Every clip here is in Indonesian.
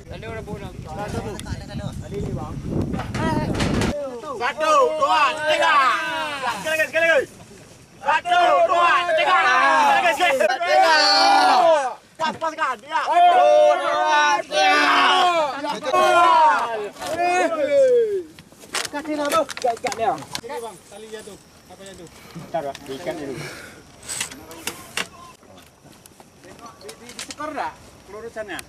Tadi udah bunuh. Satu, dua, tiga. Sekali lagi. Satu, dua, tiga. Tiga. Pas kan? Ya. Satu, dua, tiga. Kasih nama. Ikan dia. Ini bang, tali jatuh. Apa jatuh? Bentar, ikan dulu. Disekor dah pelurusannya.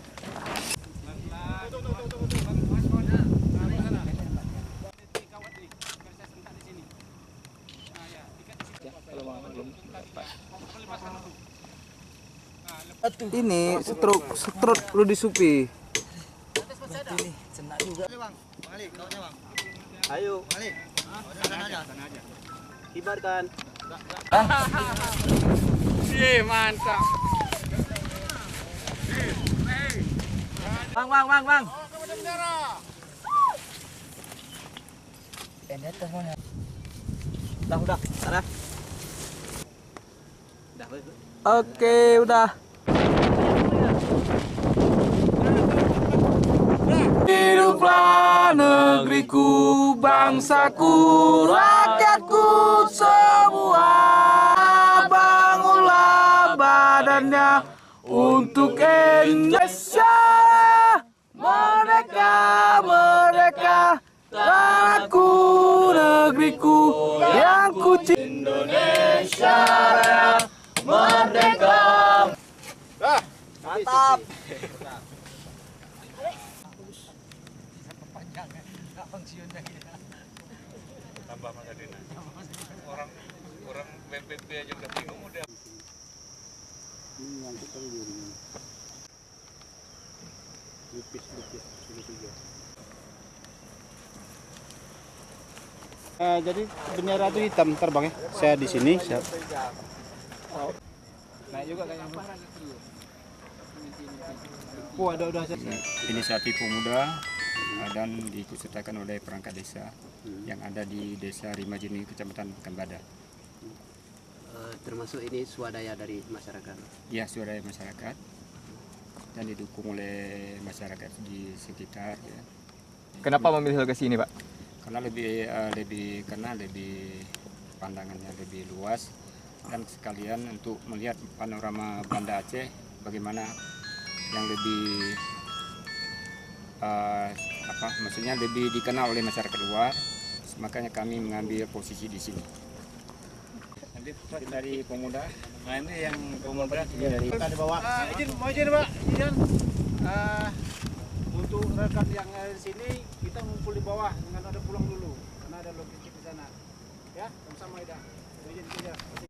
Ini stroke Rudi Supi. Ayo. Sana aja. Kibarkan. Mantap. Bang. Udah. Ada. Oke, udah. Hiduplah negeriku, bangsaku, rakyatku semua. Bangunlah badannya untuk Indonesia. Merdeka, tanahku, negeriku yang ku cinta. Indonesia Raya, merdeka. Mantap. Tambah Mas Adina. Orang PPP aja udah bingung udah. Jadi bendera itu hitam terbang ya. Saya di sini. Nah juga kayak Udah. Inisiatif pemuda dan diikutsertakan oleh perangkat desa yang ada di Desa Rimajini, Kecamatan Pekanbadak. Termasuk ini swadaya dari masyarakat. Ya, swadaya masyarakat dan didukung oleh masyarakat di sekitar. Ya. Kenapa memilih lokasi ini, Pak? Karena lebih pandangannya lebih luas dan sekalian untuk melihat panorama Banda Aceh bagaimana yang lebih maksudnya lebih dikenal oleh masyarakat luar, makanya kami mengambil posisi di sini. Nanti dari pemuda, nah ini yang pemuda dari Kita dibawa. Mau izin Pak, izin. Untuk rekan yang di sini kita ngumpul di bawah, dengan ada pulang dulu karena ada logistik di sana. Ya, sama-sama Ida. Izin saja.